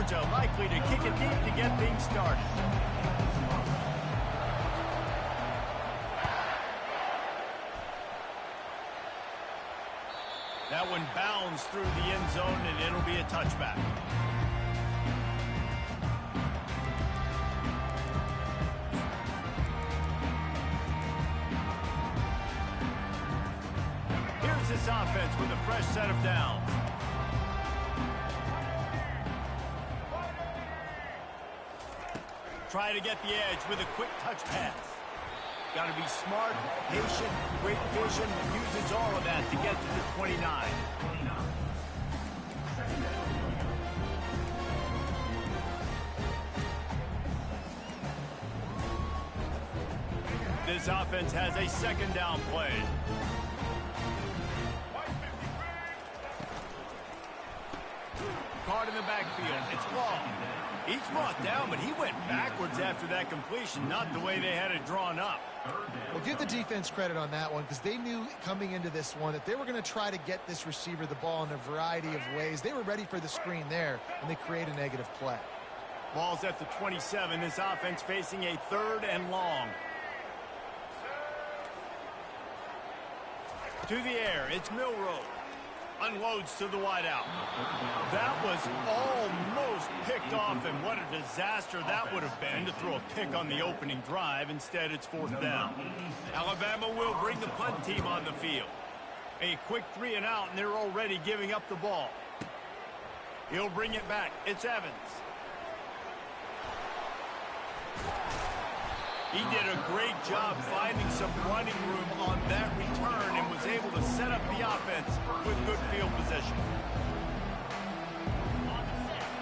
Georgia likely to kick it deep to get things started. That one bounds through the end zone, and it'll be a touchback. Here's this offense with a fresh set of downs. Try to get the edge with a quick touch pass. Got to be smart, patient, great vision, uses all of that to get to the 29. This offense has a second down play. Caught in the backfield. It's ball. He's brought down, but he went backwards after that completion, not the way they had it drawn up. Well, give the defense credit on that one because they knew coming into this one that they were going to try to get this receiver the ball in a variety of ways. They were ready for the screen there, and they create a negative play. Ball's at the 27. This offense facing a 3rd and long. To the air, it's Milroe. Unloads to the wideout. That was almost picked off, and what a disaster that would have been to throw a pick on the opening drive. Instead, it's 4th down. Alabama will bring the punt team on the field. A quick 3 and out, and they're already giving up the ball. He'll bring it back. It's Evans. He did a great job finding some running room on that return and was able to set up the offense with good field position.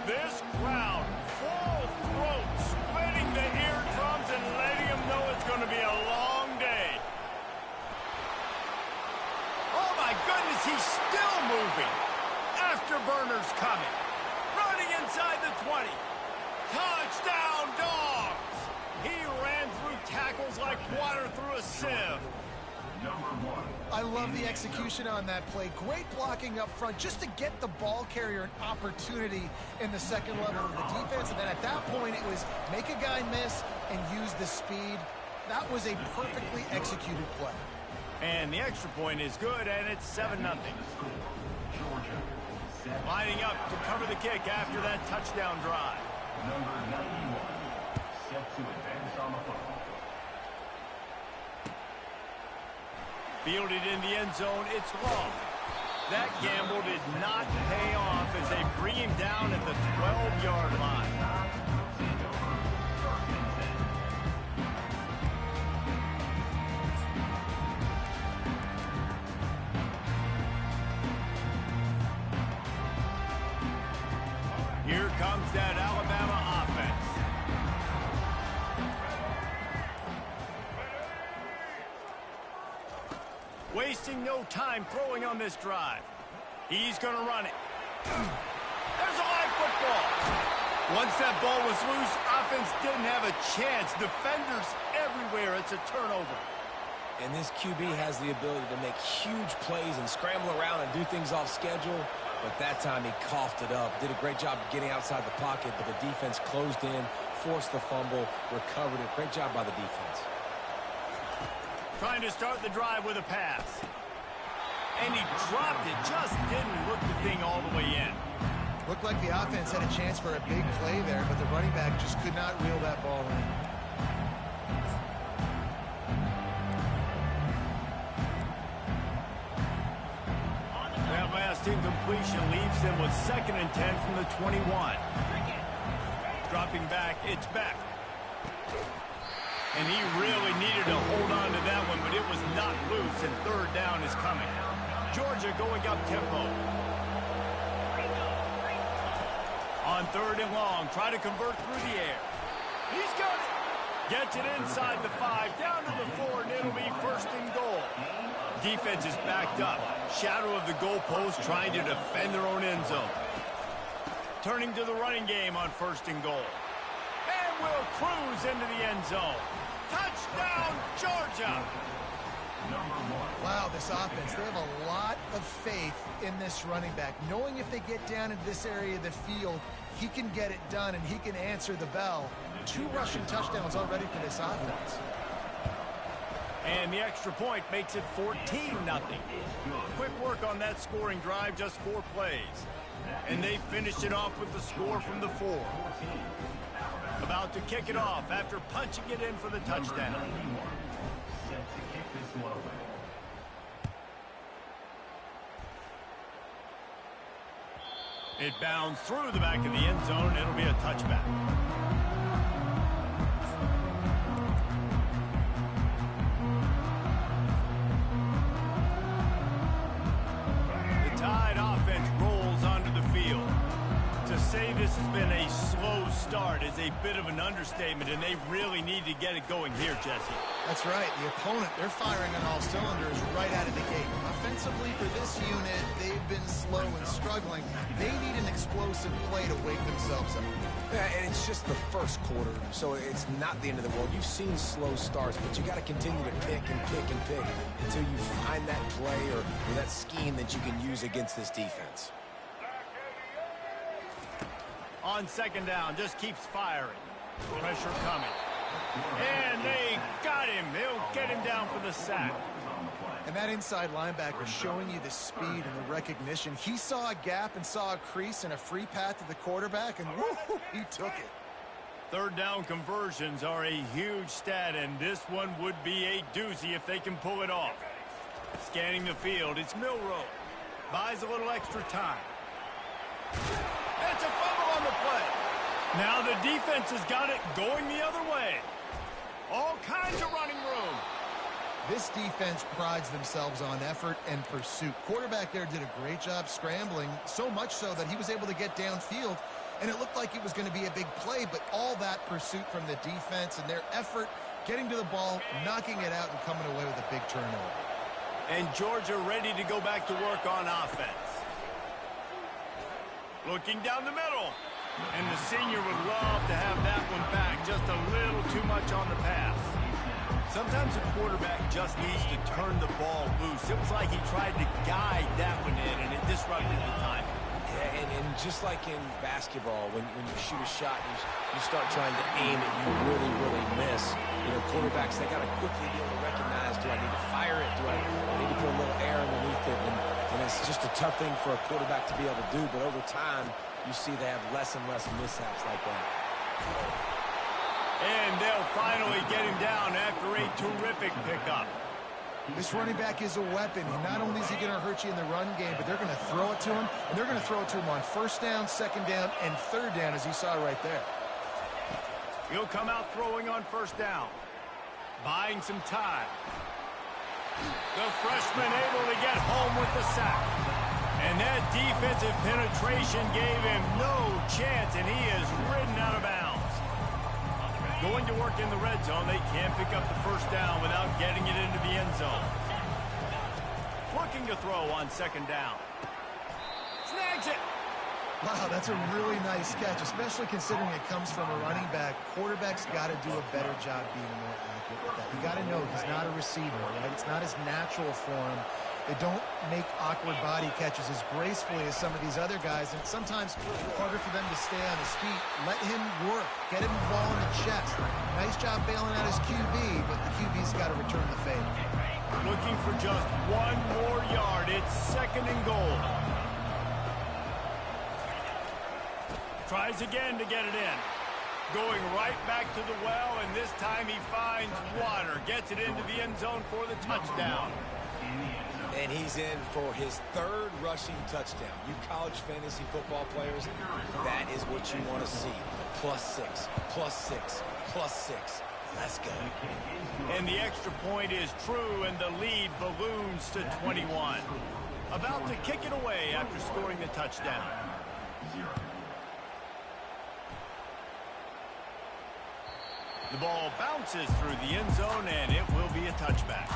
This crowd, full throat, splitting the eardrums and letting them know it's going to be a long day. Oh my goodness, he's still moving. Afterburner's coming. Running inside the 20. Touchdown, Dogs! He ran through tackles like water through a sieve. I love the execution on that play. Great blocking up front just to get the ball carrier an opportunity in the second level of the defense. And then at that point, it was make a guy miss and use the speed. That was a perfectly executed play. And the extra point is good, and it's 7-0. Lining up to cover the kick after that touchdown drive. Number 91, set to advance on the football. Fielded in the end zone, it's long. That gamble did not pay off as they bring him down at the 12-yard line. Here comes that Alabama offense. Wasting no time throwing on this drive. He's going to run it. There's a live football. Once that ball was loose, offense didn't have a chance. Defenders everywhere. It's a turnover. And this QB has the ability to make huge plays and scramble around and do things off schedule. But that time he coughed it up. Did a great job of getting outside the pocket, but the defense closed in, forced the fumble, recovered it. Great job by the defense. Trying to start the drive with a pass. And he dropped it. Just didn't look the thing all the way in. Looked like the offense had a chance for a big play there, but the running back just could not reel that ball in. That last incompletion leaves them with 2nd and 10 from the 21. Dropping back, it's back. And he really needed to hold on to that one, but it was not loose, and 3rd down is coming. Georgia going up tempo. On 3rd and long, try to convert through the air. He's got it. Gets it inside the 5, down to the 4, and it'll be 1st and goal. Defense is backed up. Shadow of the goalpost trying to defend their own end zone. Turning to the running game on 1st and goal. And will cruise into the end zone. Touchdown, Georgia! Wow, this offense, they have a lot of faith in this running back, knowing if they get down into this area of the field, he can get it done, and he can answer the bell. 2 rushing touchdowns already for this offense. And the extra point makes it 14-0. Quick work on that scoring drive, just 4 plays. And they finished it off with the score from the 4. About to kick it off after punching it in for the touchdown. Set to kick this one away. It bounds through the back of the end zone. It'll be a touchback. The Tide offense rolls onto the field. To say this has been a slow start is a bit of an understatement, and they really need to get it going here, Jesse. That's right. The opponent, they're firing on all cylinders right out of the gate. Offensively for this unit, they've been slow and struggling. They need an explosive play to wake themselves up. Yeah, and it's just the first quarter, so it's not the end of the world. You've seen slow starts, but you got to continue to pick and pick and pick until you find that play or that scheme that you can use against this defense. On second down, just keeps firing. Pressure coming. And they got him. They'll get him down for the sack. And that inside linebacker showing you the speed and the recognition. He saw a gap and saw a crease and a free path to the quarterback, and woo, he took it. Third down conversions are a huge stat, and this one would be a doozy if they can pull it off. Scanning the field, it's Milroe. Buys a little extra time. That's a fumble on the play. Now the defense has got it going the other way. All kinds of running room. This defense prides themselves on effort and pursuit. Quarterback there did a great job scrambling, so much so that he was able to get downfield, and it looked like it was going to be a big play, but all that pursuit from the defense and their effort getting to the ball, knocking it out, and coming away with a big turnover. And Georgia ready to go back to work on offense. Looking down the middle. And the senior would love to have that one back. Just a little too much on the pass. Sometimes a quarterback just needs to turn the ball loose. It was like he tried to guide that one in, and it disrupted the time. Yeah, and just like in basketball, when you shoot a shot, you start trying to aim it, you really miss. You know, quarterbacks, they got to quickly be able to recognize, do I need to fire it? Do I need to put a little air underneath it? And it's just a tough thing for a quarterback to be able to do, but over time, you see they have less and less mishaps like that. And they'll finally get him down after a terrific pickup. This running back is a weapon. Not only is he going to hurt you in the run game, but they're going to throw it to him, and they're going to throw it to him on first down, second down, and third down, as you saw right there. He'll come out throwing on first down. Buying some time. The freshman able to get home with the sack. And that defensive penetration gave him no chance, and he is ridden out of bounds. Going to work in the red zone, they can't pick up the first down without getting it into the end zone. Looking to throw on second down. Snags it. Wow, that's a really nice catch, especially considering it comes from a running back. Quarterback's got to do a better job being more accurate with that. You got to know he's not a receiver, right? It's not his natural form. They don't make awkward body catches as gracefully as some of these other guys, and it's sometimes harder for them to stay on his feet. Let him work. Get him the ball in the chest. Nice job bailing out his QB, but the QB's got to return the favor. Looking for just one more yard. It's second and goal. Tries again to get it in. Going right back to the well, and this time he finds water. Gets it into the end zone for the touchdown. And he's in for his third rushing touchdown. You college fantasy football players, that is what you want to see. +6, +6, +6. Let's go. And the extra point is true, and the lead balloons to 21. About to kick it away after scoring the touchdown. The ball bounces through the end zone, and it will be a touchback.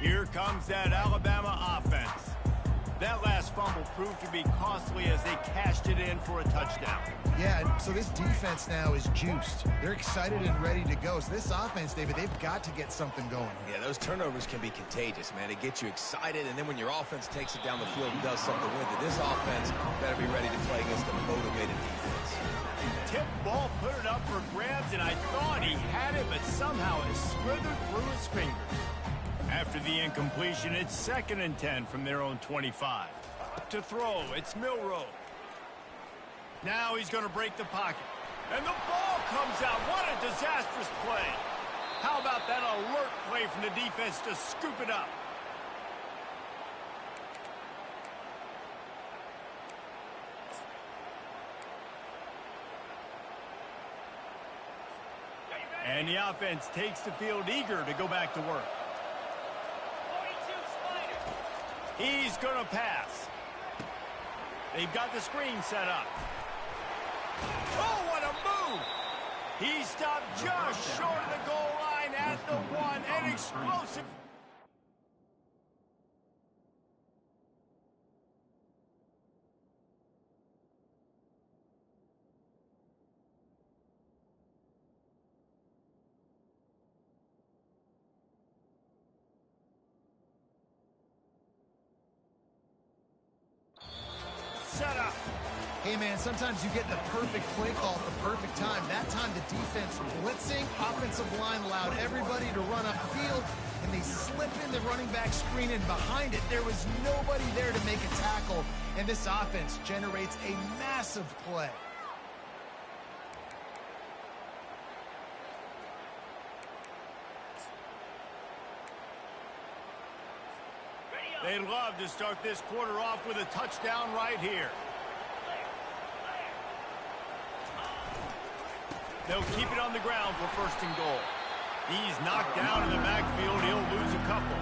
Here comes that Alabama offense. That last fumble proved to be costly as they cashed it in for a touchdown. Yeah, so this defense now is juiced. They're excited and ready to go. So this offense, David, they've got to get something going. Yeah, those turnovers can be contagious, man. They get you excited, and then when your offense takes it down the field and does something with it, this offense better be ready to play against a motivated defense. Tip ball, put it up for grabs, and I thought he had it, but somehow it slithered through his fingers. After the incompletion, it's 2nd and 10 from their own 25. To throw, it's Milroe. Now he's going to break the pocket. And the ball comes out. What a disastrous play. How about that alert play from the defense to scoop it up? And the offense takes the field eager to go back to work. He's going to pass. They've got the screen set up. Oh, what a move! He stopped just short of the goal line at the 1. An explosive. Set up. Hey, man, sometimes you get the perfect play call at the perfect time. That time the defense blitzing, offensive line allowed everybody to run upfield, and they slip in the running back screen, and behind it, there was nobody there to make a tackle, and this offense generates a massive play. They'd love to start this quarter off with a touchdown right here. They'll keep it on the ground for 1st and goal. He's knocked down in the backfield. He'll lose a couple.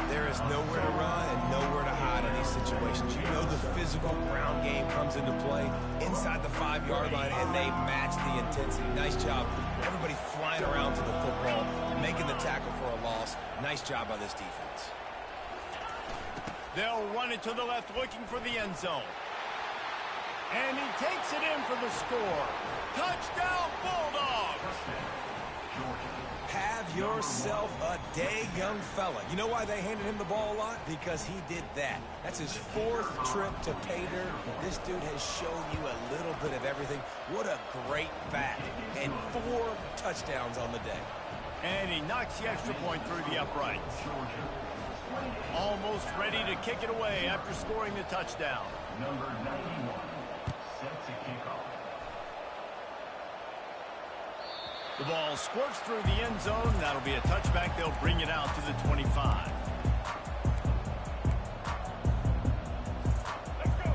There is nowhere to run and nowhere to hide in these situations. You know the physical ground game comes into play inside the 5-yard line, and they match the intensity. Nice job. Everybody flying around to the football, making the tackle for a loss. Nice job by this defense. They'll run it to the left, looking for the end zone. And he takes it in for the score. Touchdown, Bulldogs! Have yourself a day, young fella. You know why they handed him the ball a lot? Because he did that. That's his 4th trip to pay dirt. This dude has shown you a little bit of everything. What a great bat. And 4 touchdowns on the day. And he knocks the extra point through the uprights. Almost ready to kick it away after scoring the touchdown. Number 91 set to kick off. The ball squirts through the end zone. That'll be a touchback. They'll bring it out to the 25.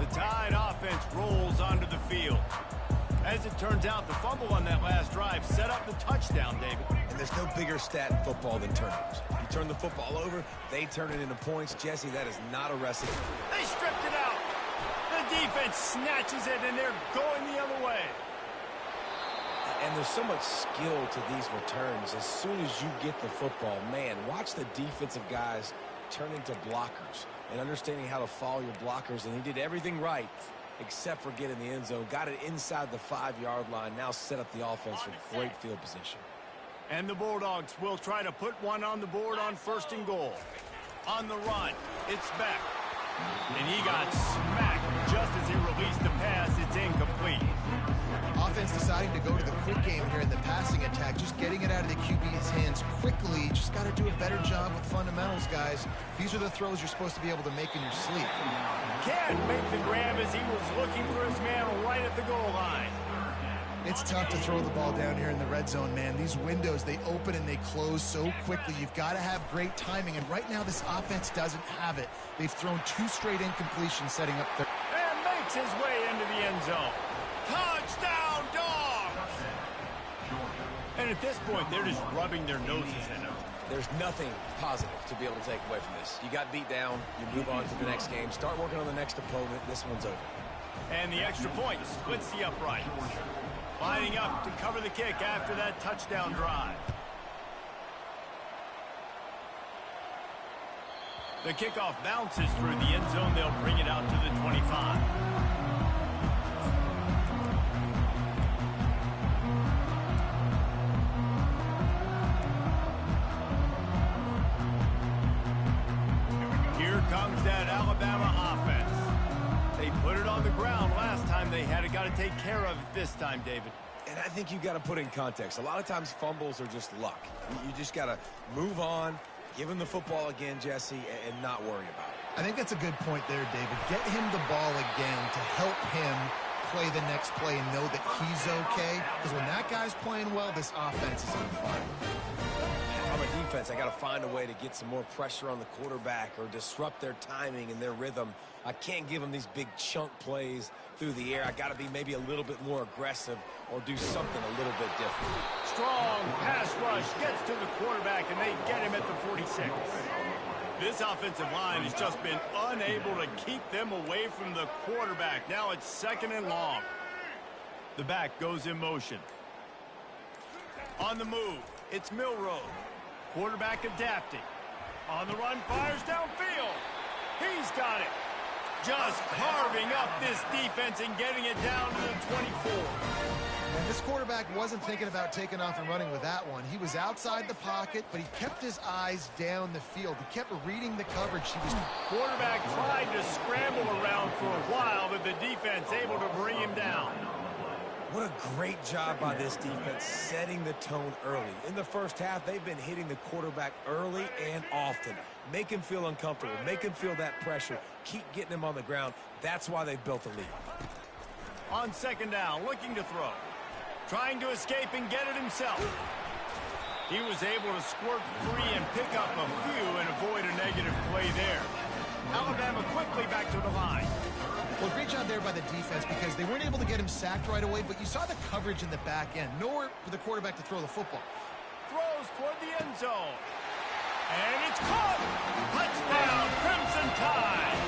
The Tide offense rolls onto the field. As it turns out, the fumble on that last drive set up the touchdown, David. And there's no bigger stat in football than turnovers. You turn the football over, they turn it into points. Jesse, that is not a recipe. They stripped it out. The defense snatches it, and they're going the other way. And there's so much skill to these returns. As soon as you get the football, man, watch the defensive guys turning to blockers and understanding how to follow your blockers. And he did everything right except for getting the end zone. Got it inside the 5-yard line. Now set up the offense for great field position. And the Bulldogs will try to put one on the board on 1st and goal. On the run, it's Beck. And he got smacked just as he released the pass. It's incomplete. Offense deciding to go to the quick game here in the passing attack, just getting it out of the QB's hands quickly. Just got to do a better job with fundamentals, guys. These are the throws you're supposed to be able to make in your sleep. Can't make the grab as he was looking for his man right at the goal line. It's tough to throw the ball down here in the red zone, man. These windows, they open and they close so quickly. You've got to have great timing, and right now this offense doesn't have it. They've thrown 2 straight incompletions setting up their... And makes his way into the end zone. Touchdown, Dogs! And at this point, they're just rubbing their noses in it. There's nothing positive to be able to take away from this. You got beat down, you move on to the next game, start working on the next opponent. This one's over. And the extra point splits the uprights. Lining up to cover the kick after that touchdown drive. The kickoff bounces through the end zone. They'll bring it out to the 25. Here comes that Alabama offense. They put it on the ground last time. They had it. Got to take care of it this time, David. And I think you got to put in context. A lot of times fumbles are just luck. You just got to move on, give him the football again, Jesse, and not worry about it. I think that's a good point there, David. Get him the ball again to help him play the next play and know that he's okay. Because when that guy's playing well, this offense is on fire. On a defense, I got to find a way to get some more pressure on the quarterback or disrupt their timing and their rhythm. I can't give them these big chunk plays through the air. I got to be maybe a little bit more aggressive or do something a little bit different. Strong pass rush gets to the quarterback, and they get him at the 46. This offensive line has just been unable to keep them away from the quarterback. Now it's 2nd and long. The back goes in motion. On the move, it's Milroe. Quarterback adapting. On the run, fires downfield. He's got it. Just carving up this defense and getting it down to the 24. And this quarterback wasn't thinking about taking off and running with that one. He was outside the pocket, but he kept his eyes down the field. He kept reading the coverage. Quarterback tried to scramble around for a while, but the defense able to bring him down. What a great job by this defense setting the tone early. In the first half, they've been hitting the quarterback early and often. Make him feel uncomfortable. Make him feel that pressure. Keep getting him on the ground. That's why they've built a lead. On 2nd down, looking to throw. Trying to escape and get it himself. He was able to squirt free and pick up a few and avoid a negative play there. Alabama quickly back to the line. Well, great job there by the defense because they weren't able to get him sacked right away, but you saw the coverage in the back end. Nowhere for the quarterback to throw the football. Throws toward the end zone. And it's caught! Touchdown, Crimson Tide!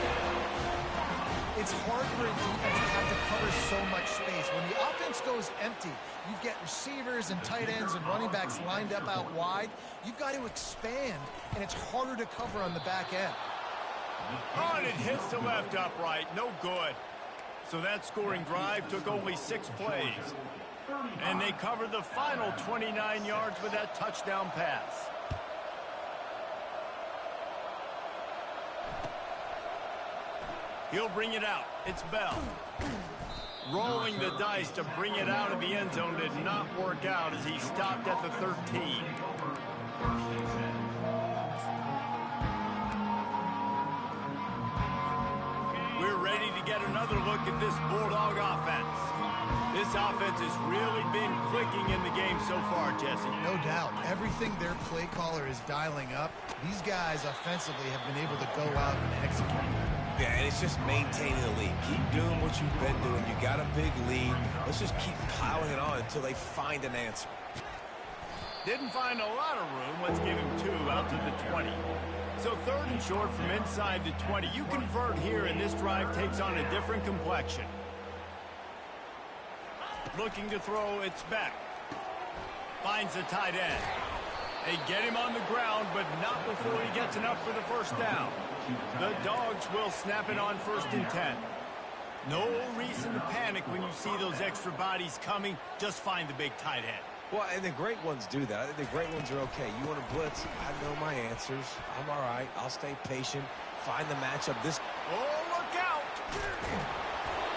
It's hard for a defense to have to cover so much space. When the offense goes empty, you get receivers and tight ends and running backs lined up out wide. You've got to expand, and it's harder to cover on the back end. Oh, and it hits the left upright. No good. So that scoring drive took only 6 plays. And they covered the final 29 yards with that touchdown pass. He'll bring it out. It's Bell. Rolling the dice to bring it out of the end zone did not work out as he stopped at the 13. We're ready to get another look at this Bulldog offense. This offense has really been clicking in the game so far, Jesse. No doubt. Everything their play caller is dialing up, these guys offensively have been able to go out and execute. Yeah, and it's just maintaining the lead. Keep doing what you've been doing. You got a big lead. Let's just keep piling it on until they find an answer. Didn't find a lot of room. Let's give him 2 out to the 20. So 3rd and short from inside the 20. You convert here, and this drive takes on a different complexion. Looking to throw, it's back. Finds the tight end. They get him on the ground, but not before he gets enough for the first down. The Dogs will snap it on 1st and 10. No reason to panic when you see those extra bodies coming. Just find the big tight end. Well, and the great ones do that. I think the great ones are okay. You want to blitz? I know my answers. I'm all right. I'll stay patient. Find the matchup. Oh, look out!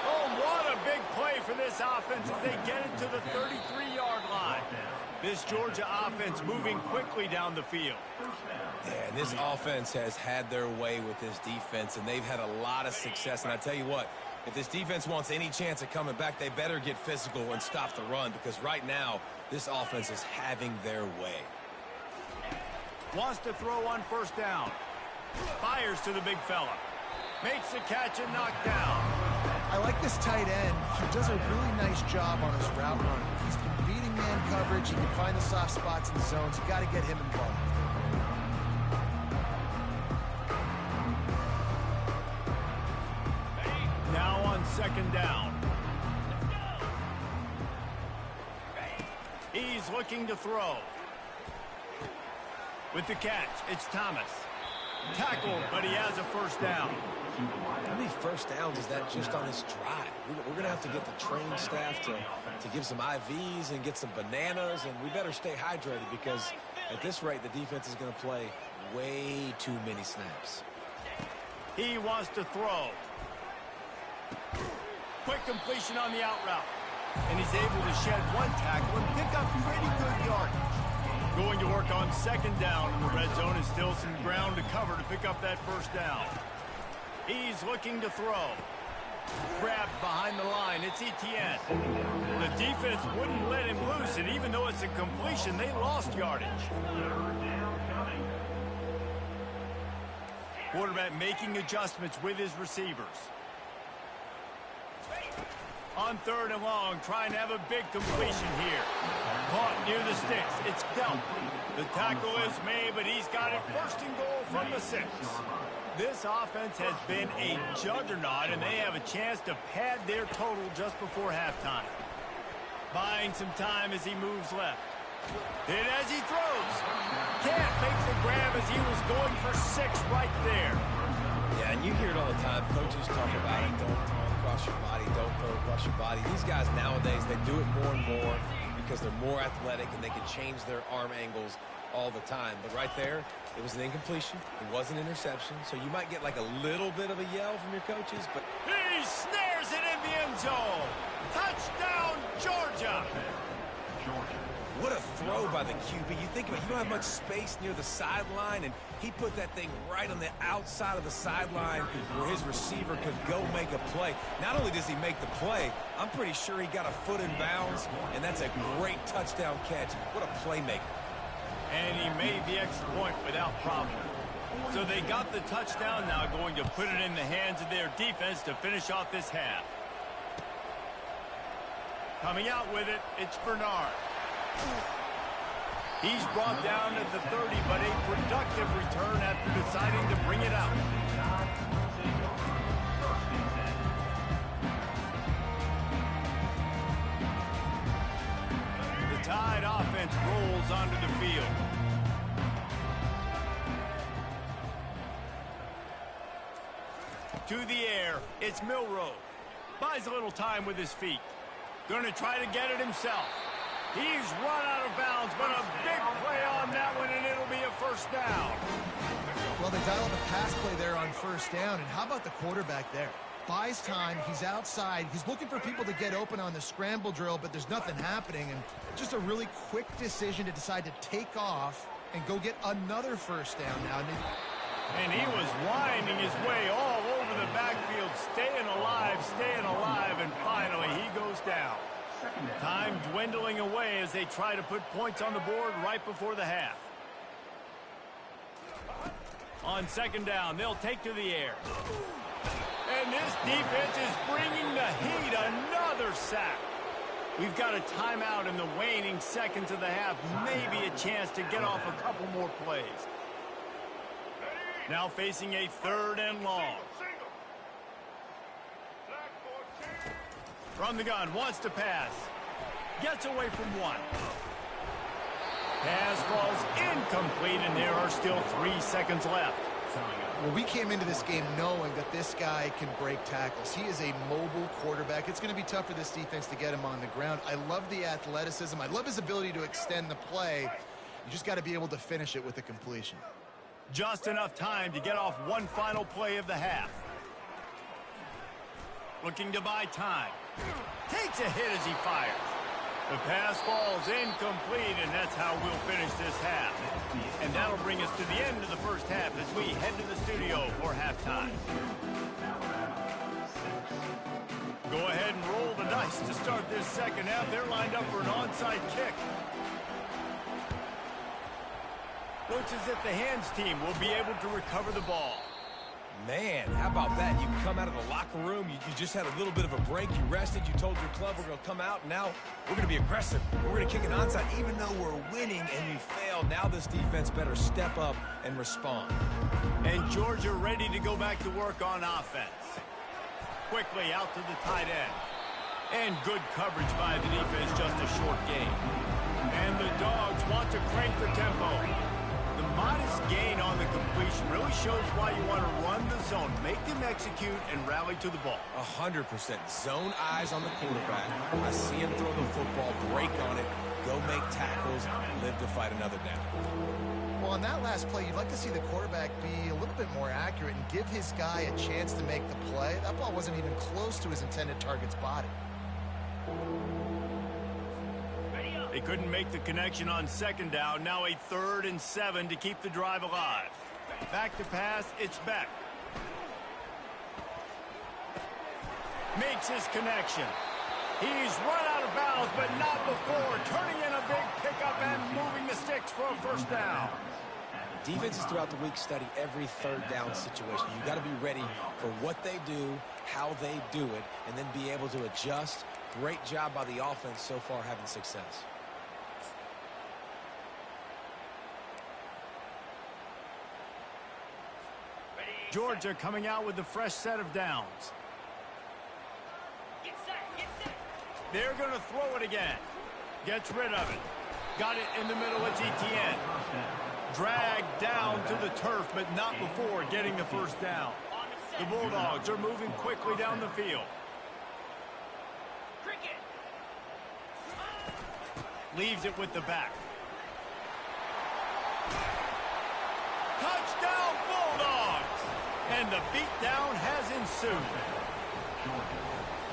Oh, what a big play for this offense as they get it to the 33-yard line. This Georgia offense moving quickly down the field. Yeah, and this offense has had their way with this defense, and they've had a lot of success. And I tell you what, if this defense wants any chance of coming back, they better get physical and stop the run, because right now, this offense is having their way. Wants to throw on 1st down. Fires to the big fella. Makes the catch and knocked down. I like this tight end. He does a really nice job on his route run. He's been beating man coverage. He can find the soft spots in the zones. You got to get him involved. Now on 2nd down. He's looking to throw. With the catch, it's Thomas. Tackled, but he has a first down. How many first downs is that just on this drive? We're going to have to get the trained staff to give some IVs and get some bananas, and we better stay hydrated because at this rate, the defense is going to play way too many snaps. He wants to throw. Quick completion on the out route. And he's able to shed one tackle and pick up pretty good yardage. Going to work on second down in the red zone is still some ground to cover to pick up that first down. He's looking to throw. Grabbed behind the line. It's Etienne. The defense wouldn't let him loose, and even though it's a completion, they lost yardage. Quarterback making adjustments with his receivers. On third and long, trying to have a big completion here. Caught near the sticks. It's dealt. The tackle is made, but he's got it first and goal from the 6. This offense has been a juggernaut, and they have a chance to pad their total just before halftime. Buying some time as he moves left. And as he throws, can't make the grab as he was going for 6 right there. Yeah, and you hear it all the time. Coaches talk about it. Don't throw across your body. Don't throw across your body. These guys nowadays, they do it more and more because they're more athletic and they can change their arm angles all the time. But right there, it was an incompletion. It was an interception. So you might get like a little bit of a yell from your coaches, but he snares it in the end zone. Touchdown, Georgia. what a throw by the QB. You think about it, you don't have much space near the sideline, and he put that thing right on the outside of the sideline where his receiver could go make a play. Not only does he make the play, I'm pretty sure he got a foot in bounds, and that's a great touchdown catch. What a playmaker. And he made the extra point without problem. So they got the touchdown, now going to put it in the hands of their defense to finish off this half. Coming out with it, it's Bernard. He's brought down at the 30, but a productive return after deciding to bring it out. The Tide offense rolls onto the field. To the air, it's Milroe. Buys a little time with his feet. Going to try to get it himself. He's run out of bounds, but a big play on that one, and it'll be a first down. Well, they dial up a pass play there on first down, and how about the quarterback there? Buys time, he's outside, he's looking for people to get open on the scramble drill, but there's nothing happening, and just a really quick decision to decide to take off and go get another first down now. And he was winding his way all over the backfield, staying alive, and finally he goes down. Time dwindling away as they try to put points on the board right before the half. On second down, they'll take to the air. And this defense is bringing the heat. Another sack. We've got a timeout in the waning seconds of the half. Maybe a chance to get off a couple more plays. Now facing a third and long. From the gun, wants to pass. Gets away from one. Pass falls incomplete, and there are still 3 seconds left. Well, we came into this game knowing that this guy can break tackles. He is a mobile quarterback. It's going to be tough for this defense to get him on the ground. I love the athleticism. I love his ability to extend the play. You just got to be able to finish it with a completion. Just enough time to get off one final play of the half. Looking to buy time. Takes a hit as he fires. The pass falls incomplete, and that's how we'll finish this half. And that'll bring us to the end of the first half as we head to the studio for halftime. Go ahead and roll the dice to start this second half. They're lined up for an onside kick. Looks as if the hands team will be able to recover the ball. Man, how about that? You come out of the locker room, you just had a little bit of a break, you rested, you told your club we're going to come out, and now we're going to be aggressive. We're going to kick an onside, even though we're winning and we failed. Now this defense better step up and respond. And Georgia ready to go back to work on offense. Quickly out to the tight end. And good coverage by the defense, just a short gain. And the Dogs want to crank the tempo. The modest gain on the completion really shows why you want to run the zone. Make them execute and rally to the ball. 100%. Zone eyes on the quarterback. I see him throw the football, break on it, go make tackles, live to fight another down. Well, on that last play, you'd like to see the quarterback be a little bit more accurate and give his guy a chance to make the play. That ball wasn't even close to his intended target's body. They couldn't make the connection on second down. Now a 3rd and 7 to keep the drive alive. Back to pass, it's Beck. Makes his connection. He's run out of bounds, but not before. Turning in a big pickup and moving the sticks for a first down. Defenses throughout the week study every 3rd down situation. You got to be ready for what they do, how they do it, and then be able to adjust. Great job by the offense so far having success. Georgia coming out with a fresh set of downs. Get set. They're going to throw it again. Gets rid of it. Got it in the middle. It's Etienne. Dragged down to the turf, but not before getting the first down. The Bulldogs are moving quickly down the field. Cricket. Leaves it with the back. Touchdown, Bulldogs! And the beatdown has ensued.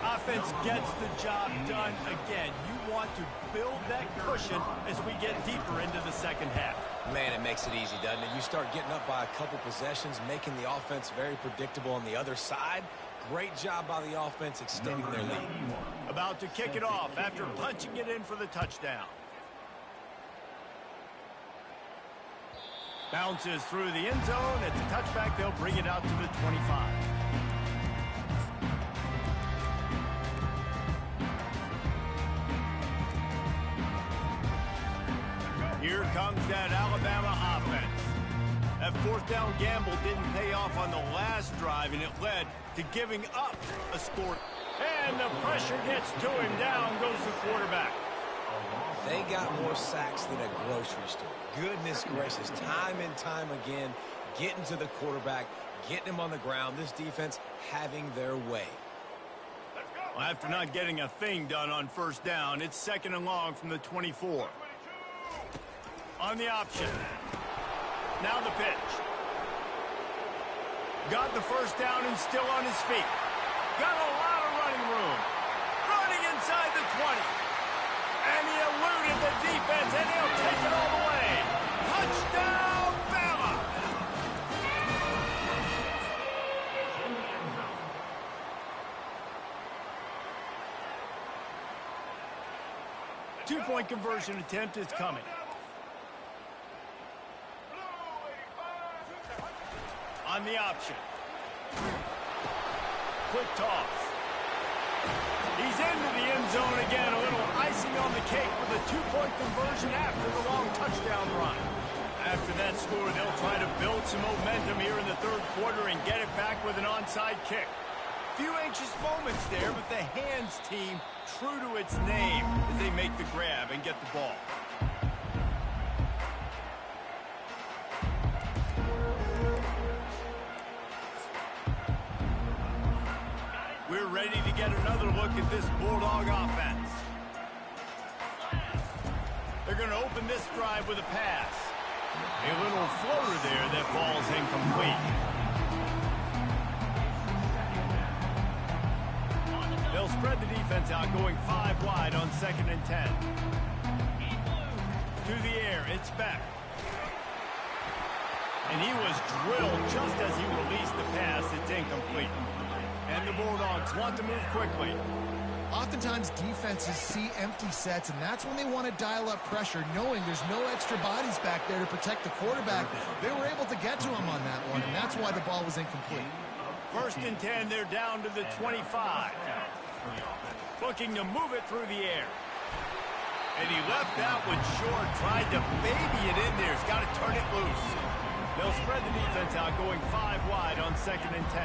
Offense gets the job done again. You want to build that cushion as we get deeper into the second half. Man, it makes it easy, doesn't it? You start getting up by a couple possessions, making the offense very predictable on the other side. Great job by the offense extending their lead. About to kick it off after punching it in for the touchdown. Bounces through the end zone. It's a touchback. They'll bring it out to the 25. Here comes that Alabama offense. That 4th down gamble didn't pay off on the last drive, and it led to giving up a score. And the pressure gets to him. Down goes the quarterback. They got more sacks than a grocery store. Goodness gracious, time and time again, getting to the quarterback, getting him on the ground. This defense having their way. Well, after not getting a thing done on first down, it's 2nd and long from the 24. On the option. Now the pitch. Got the first down and still on his feet. Got a lot of running room. Running inside the 20. And he eluded the defense, and he'll take it all the way. Touchdown, Bama! Two-point conversion attempt is coming. On the option. Quick toss. He's into the end zone again. A little icing on the cake with a 2-point conversion after the long touchdown run. After that score, they'll try to build some momentum here in the 3rd quarter and get it back with an onside kick. Few anxious moments there, but the hands team true to its name as they make the grab and get the ball. We're ready to get another look at this Bulldog offense. They're going to open this drive with a pass. A little floater there that falls incomplete. They'll spread the defense out, going 5 wide on 2nd and 10. To the air, it's Beck. And he was drilled just as he released the pass. It's incomplete. And the Bulldogs want to move quickly. Oftentimes, defenses see empty sets, and that's when they want to dial up pressure, knowing there's no extra bodies back there to protect the quarterback. They were able to get to him on that one, and that's why the ball was incomplete. 1st and 10, they're down to the 25. Looking to move it through the air. And he left that one short, tried to baby it in there. He's got to turn it loose. They'll spread the defense out, going 5 wide on 2nd and 10.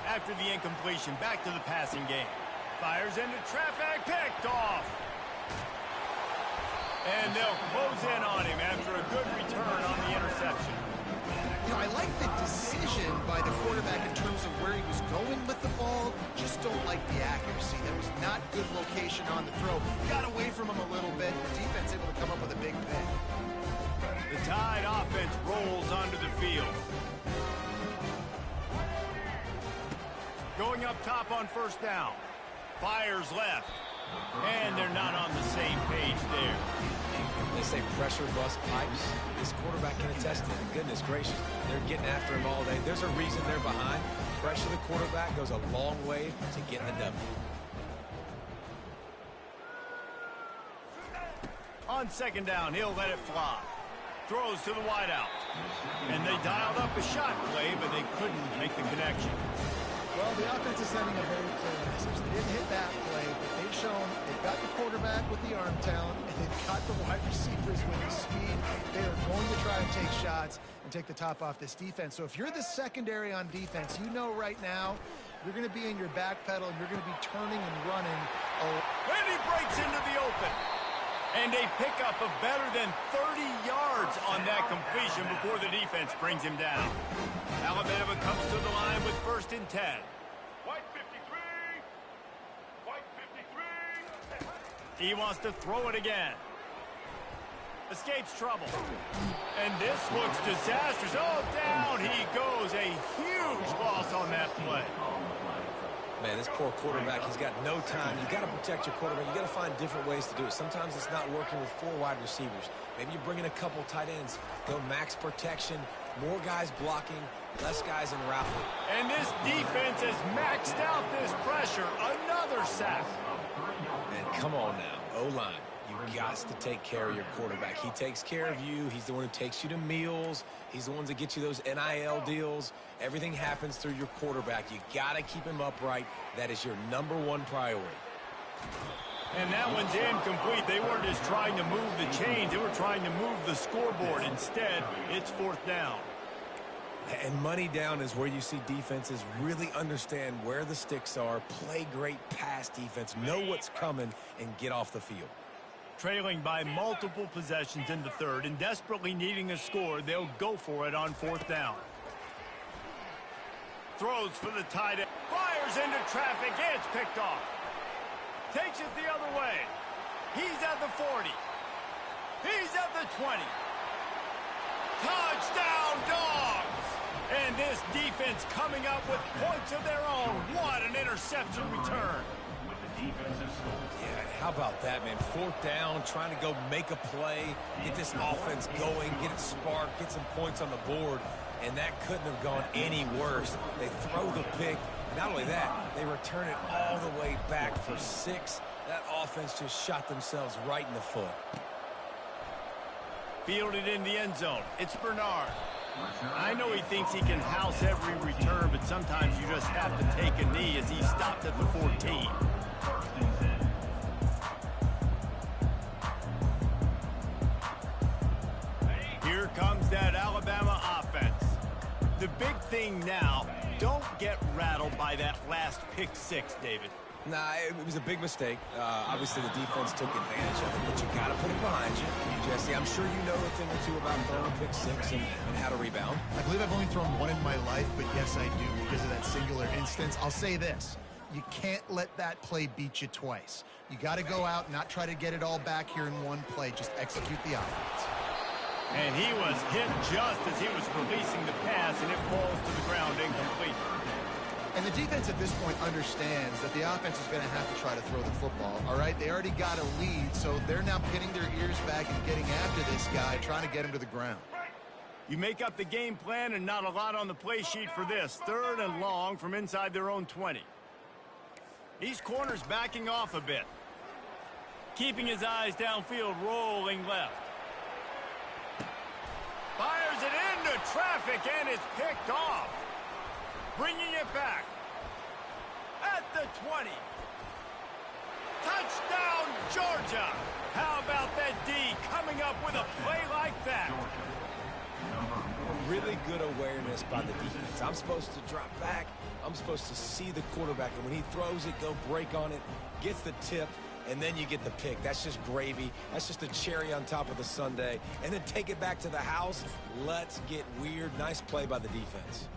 After the incompletion, back to the passing game. Fires into traffic, picked off. And they'll close in on him after a good return on the interception. You know, I like the decision by the quarterback in terms of where he was going with the ball. Just don't like the accuracy. That was not good location on the throw. Got away from him a little bit. The defense able to come up with a big pick. The Tide offense rolls onto the field. Going up top on first down. Fires left. And they're not on the same page there. They say pressure bust pipes. This quarterback can attest to it. Goodness gracious. They're getting after him all day. There's a reason they're behind. Pressure the quarterback goes a long way to getting the W. On second down, he'll let it fly. Throws to the wideout. And they dialed up a shot play, but they couldn't make the connection. Well, the offense is sending a very clear message. They didn't hit that play, but they've shown they've got the quarterback with the arm talent, and they've got the wide receivers with the speed. They are going to try and take shots and take the top off this defense. So if you're the secondary on defense, you know right now you're going to be in your back pedal, and you're going to be turning and running. And he breaks into the open. And they pick up a better than 30 yards on that completion before the defense brings him down. Alabama comes to the line with 1st and 10. White 53. White 53. He wants to throw it again. Escapes trouble. And this looks disastrous. Oh, down he goes. A huge loss on that play. Man, this poor quarterback, he's got no time. You got to protect your quarterback. You got to find different ways to do it. Sometimes it's not working with 4 wide receivers. Maybe you bring in a couple tight ends. Go max protection, more guys blocking, less guys in route. And this defense has maxed out this pressure. Another sack. And come on now, O-line. You got to take care of your quarterback. He takes care of you. He's the one who takes you to meals. He's the one that gets you those NIL deals. Everything happens through your quarterback. You got to keep him upright. That is your #1 priority. And that one's incomplete. They weren't just trying to move the chains. They were trying to move the scoreboard. Instead, it's 4th down. And money down is where you see defenses really understand where the sticks are, play great pass defense, know what's coming, and get off the field. Trailing by multiple possessions in the 3rd and desperately needing a score, they'll go for it on 4th down. Throws for the tight end. Fires into traffic. It's picked off. Takes it the other way. He's at the 40. He's at the 20. Touchdown, Dogs! And this defense coming up with points of their own. What an interception return. With the defensive score. Yeah, how about that, man? 4th down, trying to go make a play, get this offense going, get it sparked, get some points on the board, and that couldn't have gone any worse. They throw the pick. Not only that, they return it all the way back for 6. That offense just shot themselves right in the foot. Fielded in the end zone. It's Bernard. I know he thinks he can house every return, but sometimes you just have to take a knee as he stopped at the 14. Here comes that Alabama offense. The big thing now, don't get rattled by that last pick 6, David. Nah, it was a big mistake. Obviously, the defense took advantage of it, but you got to put it behind you. Jesse, I'm sure you know a thing or two about throwing a pick 6 and how to rebound. I believe I've only thrown 1 in my life, but yes, I do because of that singular instance. I'll say this. You can't let that play beat you twice. You got to go out and not try to get it all back here in one play. Just execute the offense. And he was hit just as he was releasing the pass, and it falls to the ground incomplete. And the defense at this point understands that the offense is going to have to try to throw the football, all right? They already got a lead, so they're now pinning their ears back and getting after this guy, trying to get him to the ground. You make up the game plan and not a lot on the play sheet for this. 3rd and long from inside their own 20. These corners backing off a bit. Keeping his eyes downfield, rolling left. Fires it into traffic and it's picked off. Bringing it back. At the 20. Touchdown, Georgia. How about that D coming up with a play like that? Really good awareness by the defense. I'm supposed to drop back. I'm supposed to see the quarterback, and when he throws it, go break on it, gets the tip, and then you get the pick. That's just gravy. That's just a cherry on top of the sundae. And then take it back to the house. Let's get weird. Nice play by the defense.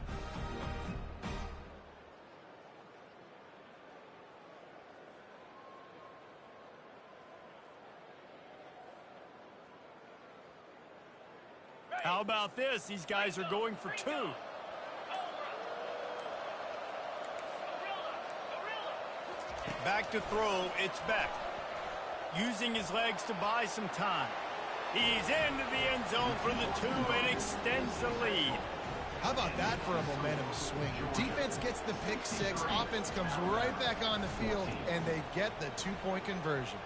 How about this? These guys are going for two. Back to throw, it's Beck. Using his legs to buy some time. He's into the end zone for the two and extends the lead. How about that for a momentum swing? Your defense gets the pick six, offense comes right back on the field, and they get the two-point conversion.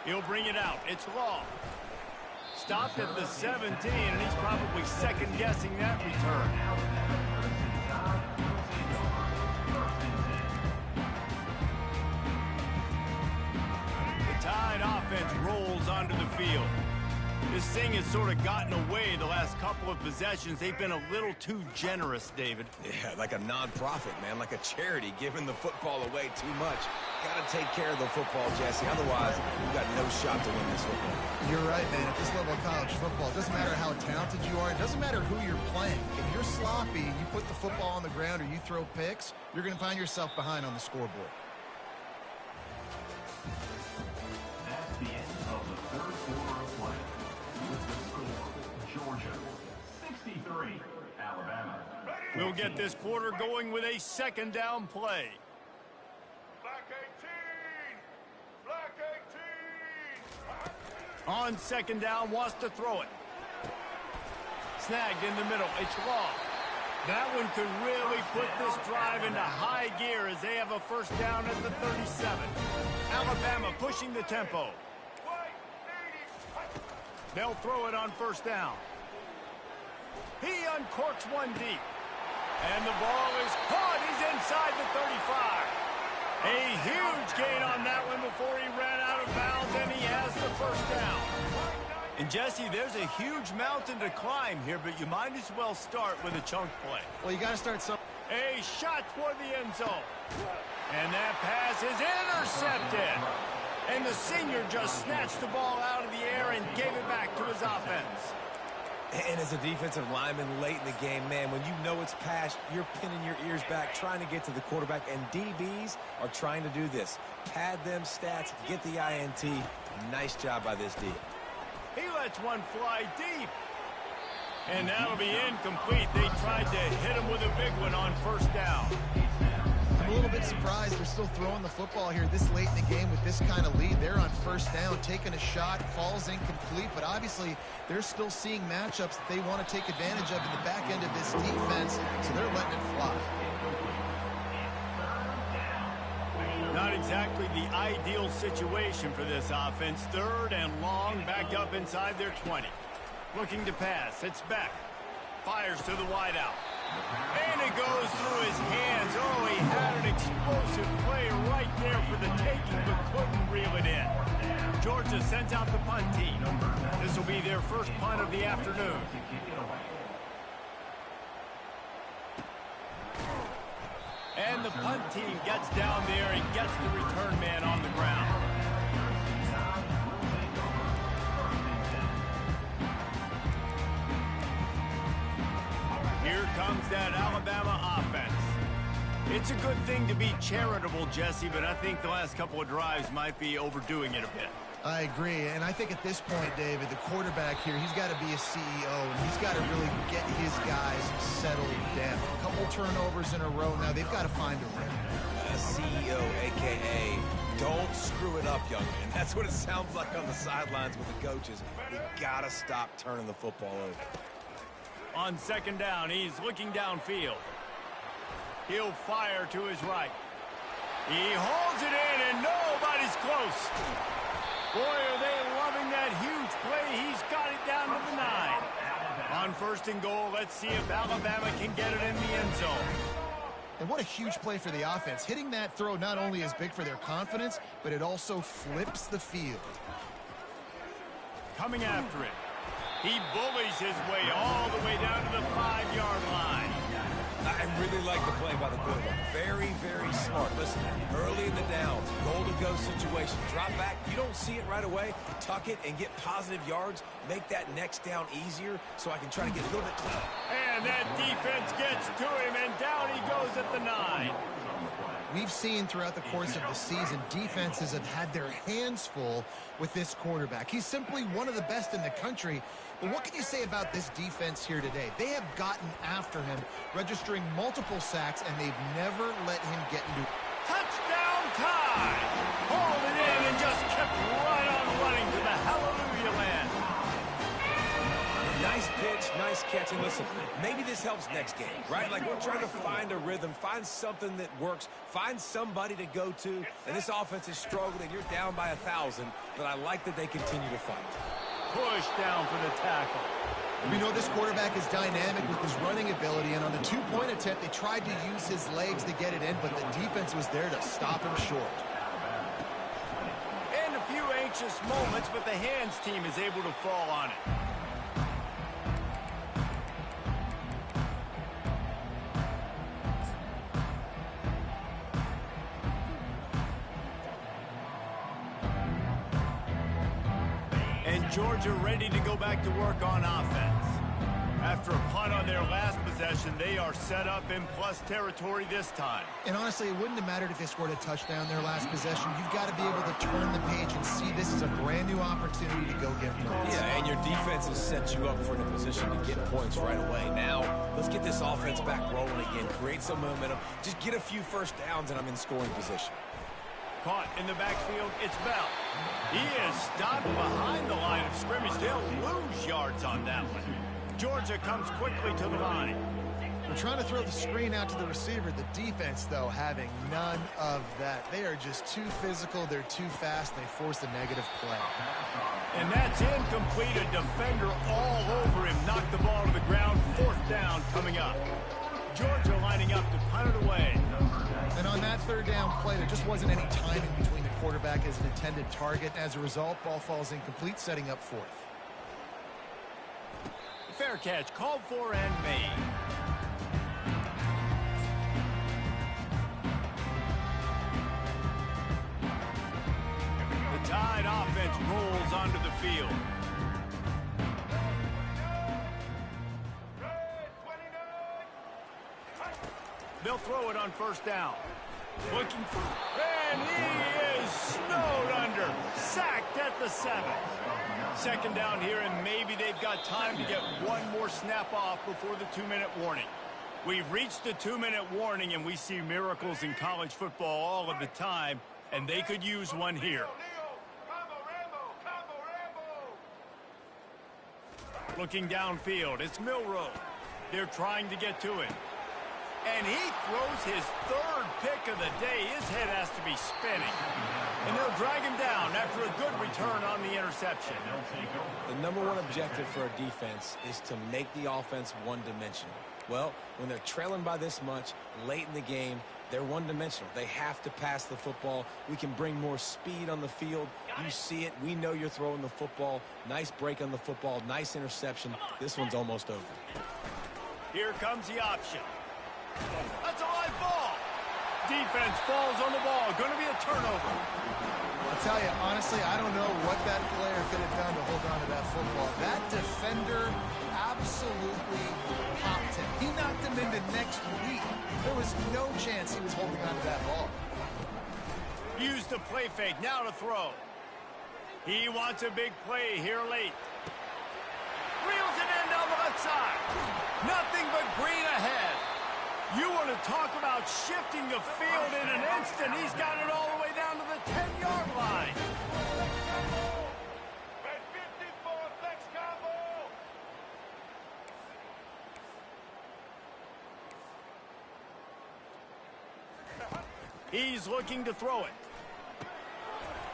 He'll bring it out. It's Law. Stopped at the 17, and he's probably second-guessing that return. The Tide offense rolls onto the field. This thing has sort of gotten away the last couple of possessions. They've been a little too generous, David. Yeah, like a non-profit, man, like a charity, giving the football away too much. Got to take care of the football, Jesse. Otherwise, we've got no shot to win this football. You're right, man. At this level of college football, it doesn't matter how talented you are. It doesn't matter who you're playing. If you're sloppy and you put the football on the ground or you throw picks, you're going to find yourself behind on the scoreboard. That's the end of the third quarter of play. With the score, Georgia 63, Alabama. We'll get this quarter going with a second down play. Black 18! Black 18! On second down, wants to throw it. Snagged in the middle. It's Law. That one could really put this drive into high gear as they have a first down at the 37. Alabama pushing the tempo. They'll throw it on first down. He uncorks one deep. And the ball is caught. He's inside the 35. A huge gain on that one before he ran out of bounds, and he has the first down. And, Jesse, there's a huge mountain to climb here, but you might as well start with a chunk play. Well, you got to start some. A shot toward the end zone. And that pass is intercepted. And the senior just snatched the ball out of the air and gave it back to his offense. And as a defensive lineman late in the game, man, when you know it's passed, you're pinning your ears back, trying to get to the quarterback, and DBs are trying to do this. Pad them stats, get the INT. Nice job by this D. He lets one fly deep. And that'll be incomplete. They tried to hit him with a big one on first down. I'm a little bit surprised they're still throwing the football here this late in the game with this kind of lead. They're on first down, taking a shot, falls incomplete, but obviously they're still seeing matchups that they want to take advantage of in the back end of this defense, so they're letting it fly. Not exactly the ideal situation for this offense. Third and long, back up inside their 20. Looking to pass, it's Beck. Fires to the wideout. And it goes through his hands. Oh, he had an explosive play right there for the taking, but couldn't reel it in. Georgia sends out the punt team. This will be their first punt of the afternoon. And the punt team gets down there and gets the return man on the ground. Here comes that Alabama offense. It's a good thing to be charitable, Jesse, but I think the last couple of drives might be overdoing it a bit. I agree, and I think at this point, David, the quarterback here, he's got to be a CEO, and he's got to really get his guys settled down. A couple turnovers in a row now. They've got to find a rhythm. CEO, a.k.a. don't screw it up, young man. That's what it sounds like on the sidelines with the coaches. You got to stop turning the football over. On second down, he's looking downfield. He'll fire to his right. He holds it in, and nobody's close. Boy, are they loving that huge play. He's got it down to the 9. On first and goal, let's see if Alabama can get it in the end zone. And what a huge play for the offense. Hitting that throw not only is big for their confidence, but it also flips the field. Coming after it. He bullies his way all the way down to the 5-yard line. I really like the play by the quarterback. Very, very smart. Listen, early in the down, goal-to-go situation. Drop back. You don't see it right away. Tuck it and get positive yards. Make that next down easier so I can try to get a little bit closer. And that defense gets to him, and down he goes at the 9. We've seen throughout the course of the season, defenses have had their hands full with this quarterback. He's simply one of the best in the country. But what can you say about this defense here today? They have gotten after him, registering multiple sacks, and they've never let him get into Touchdown time! Hauled it in and just kept right on running to the hallelujah land. Nice pitch, nice catch. And listen, maybe this helps next game, right? Like we're trying to find a rhythm, find something that works, find somebody to go to. And this offense is struggling. You're down by 1,000, but I like that they continue to fight. Push down for the tackle. We know this quarterback is dynamic with his running ability, and on the two-point attempt, they tried to use his legs to get it in, but the defense was there to stop him short. And a few anxious moments, but the hands team is able to fall on it. And Georgia ready to go back to work on offense. After a punt on their last possession, they are set up in plus territory this time. And honestly, it wouldn't have mattered if they scored a touchdown their last possession. You've got to be able to turn the page and see this as a brand new opportunity to go get points. Yeah, and your defense has set you up for the position to get points right away. Now, let's get this offense back rolling again, create some momentum, just get a few first downs, and I'm in scoring position. Caught in the backfield, it's Bell. He is stopped behind the line of scrimmage. They'll lose yards on that one. Georgia comes quickly to the line. We're trying to throw the screen out to the receiver. The defense, though, having none of that. They are just too physical. They're too fast. And they force a negative play. And that's incomplete. A defender all over him. Knocked the ball to the ground. 4th down coming up. Georgia lining up to punt it away. And on that 3rd down play, there just wasn't any timing between the quarterback as an intended target. As a result, ball falls incomplete, setting up 4th. Fair catch called for and made. The Tide offense rolls onto the field. They'll throw it on 1st down. Looking for... And he is snowed under. Sacked at the 7. 2nd down here, and maybe they've got time to get one more snap off before the 2-minute warning. We've reached the 2-minute warning, and we see miracles in college football all of the time, and they could use one here. Looking downfield, it's Milroe. They're trying to get to it. And he throws his 3rd pick of the day. His head has to be spinning. And they'll drag him down after a good return on the interception. The #1 objective for a defense is to make the offense one-dimensional. Well, when they're trailing by this much late in the game, they're one-dimensional. They have to pass the football. We can bring more speed on the field. You see it. We know you're throwing the football. Nice break on the football. Nice interception. This one's almost over. Here comes the option. That's a live ball. Defense falls on the ball. Going to be a turnover. I'll tell you, honestly, I don't know what that player could have done to hold on to that football. That defender absolutely popped him. He knocked him into next week. There was no chance he was holding on to that ball. Used the play fake. Now to throw. He wants a big play here late. Reels it in down the left side. Nothing but green ahead. You want to talk about shifting the field in an instant. He's got it all the way down to the 10-yard line. He's looking to throw it.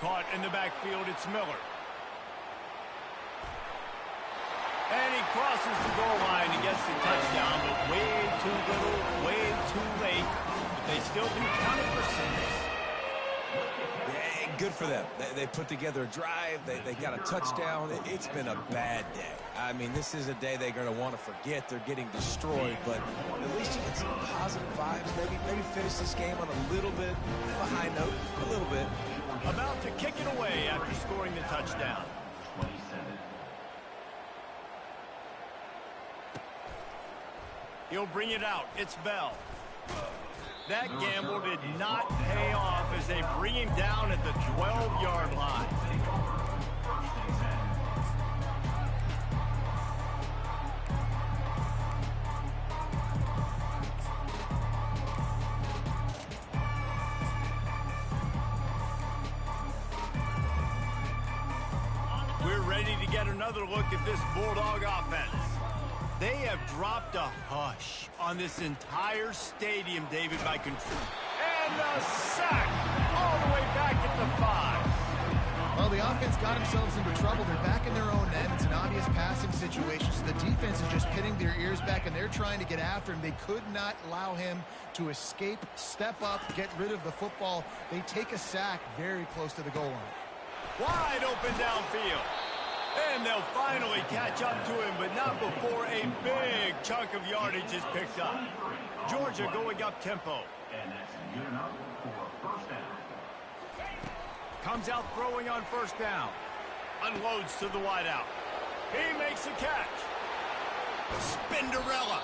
Caught in the backfield, it's Miller. And he crosses the goal line and gets the touchdown, but way too little, way too late. But they still do count it for 6. Yeah, good for them. They put together a drive. They got a touchdown. It's been a bad day. I mean, this is a day they're going to want to forget. They're getting destroyed, but at least you get some positive vibes. Maybe finish this game on a little bit of a high note, a little bit. About to kick it away after scoring the touchdown. 27. He'll bring it out. It's Bell. That gamble did not pay off as they bring him down at the 12-yard line. We're ready to get another look at this Bulldog offense. They have dropped a hush on this entire stadium, David, by control. And a sack all the way back at the 5. Well, the offense got themselves into trouble. They're back in their own end. It's an obvious passing situation, so the defense is just pitting their ears back, and they're trying to get after him. They could not allow him to escape, step up, get rid of the football. They take a sack very close to the goal line. Wide open downfield. And they'll finally catch up to him, but not before a big chunk of yardage is picked up. Georgia going up tempo. And that's good enough for a first down. Comes out throwing on first down. Unloads to the wideout. He makes a catch. Spinderella.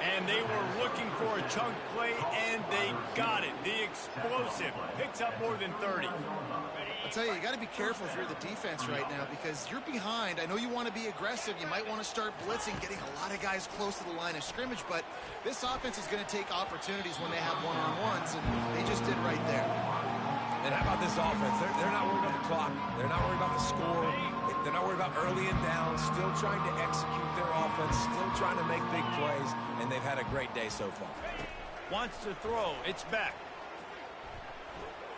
And they were looking for a chunk play, and they got it. The explosive picks up more than 30. I'll tell you, you got to be careful if you're the defense right now because you're behind. I know you want to be aggressive. You might want to start blitzing, getting a lot of guys close to the line of scrimmage, but this offense is going to take opportunities when they have one-on-ones, and they just did right there. And how about this offense? They're not worried about the clock. They're not worried about the score. They're not worried about early and down. Still trying to execute their offense. Still trying to make big plays. And they've had a great day so far. Wants to throw. It's back.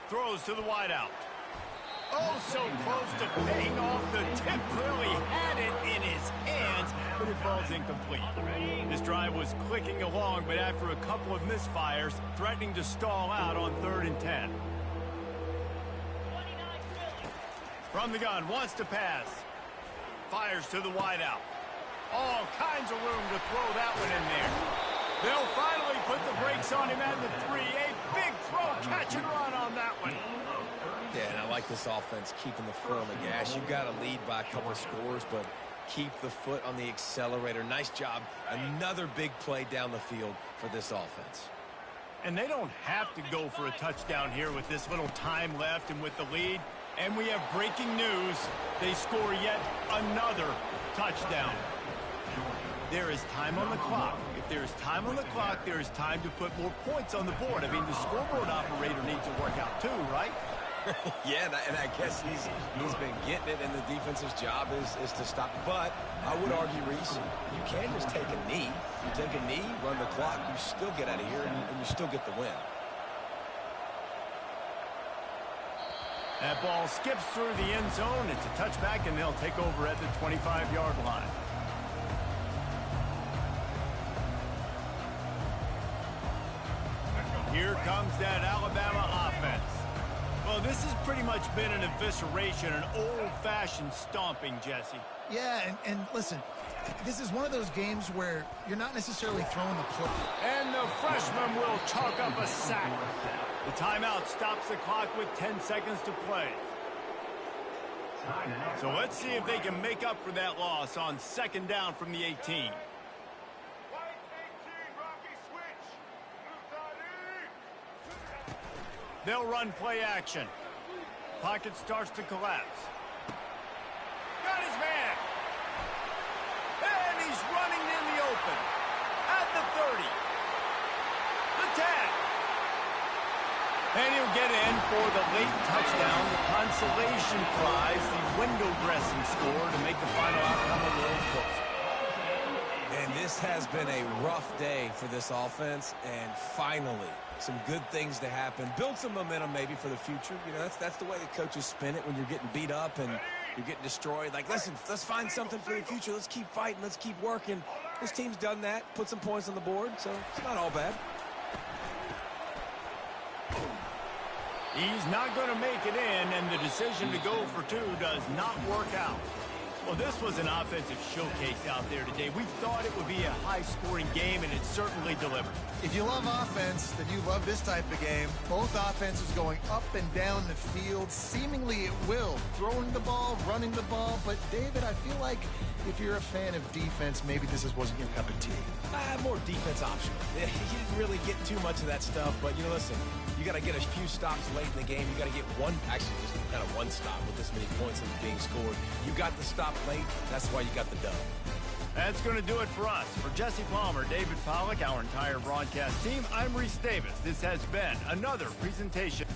Throws to the wideout. Oh, so close to paying off. The tip really had it in his hands, but it falls incomplete. This drive was clicking along, but after a couple of misfires, threatening to stall out on 3rd and 10. From the gun, wants to pass. Fires to the wideout. All kinds of room to throw that one in there. They'll finally put the brakes on him at the 3. A big throw, catch and run on that one. Yeah, and I like this offense keeping the foot on the gas. You've got to lead by a couple of scores, but keep the foot on the accelerator. Nice job. Another big play down the field for this offense. And they don't have to go for a touchdown here with this little time left and with the lead. And we have breaking news. They score yet another touchdown. There is time on the clock. If there is time on the clock, there is time to put more points on the board. I mean, the scoreboard operator needs to work out too, right? Yeah, and I guess he's been getting it, and the defense's job is to stop. But I would argue, Reese, you can just take a knee. You take a knee, run the clock, you still get out of here, and you still get the win. That ball skips through the end zone. It's a touchback, and they'll take over at the 25-yard line. Here comes that Alabama offense. Well, this has pretty much been an evisceration, an old-fashioned stomping, Jesse. Yeah, and listen, this is one of those games where you're not necessarily throwing the play. And the freshman will chalk up a sack. The timeout stops the clock with 10 seconds to play. So let's see if they can make up for that loss on 2nd down from the 18. White 18, Rocky switch. They'll run play action. Pocket starts to collapse. Got his man. And he's running in the open. At the 30. The 10. And he'll get in for the late touchdown, the consolation prize, the window dressing score to make the final outcome a little closer. And this has been a rough day for this offense, and finally, some good things to happen. Build some momentum maybe for the future. You know, that's the way the coaches spin it when you're getting beat up and you're getting destroyed. Like, listen, let's find something for the future. Let's keep fighting. Let's keep working. This team's done that, put some points on the board, so it's not all bad. He's not going to make it in, and the decision to go for two does not work out. Well, this was an offensive showcase out there today. We thought it would be a high-scoring game, and it certainly delivered. If you love offense, then you love this type of game. Both offenses going up and down the field, seemingly at will. Throwing the ball, running the ball. But, David, I feel like if you're a fan of defense, maybe this wasn't your cup of tea. More defense optional. He didn't really get too much of that stuff, but, listen, you got to get a few stops late in the game. You got to get just kind of one stop with this many points that are being scored. You got the stop late. That's why you got the dub. That's going to do it for us. For Jesse Palmer, David Pollack, our entire broadcast team, I'm Reese Davis. This has been another presentation.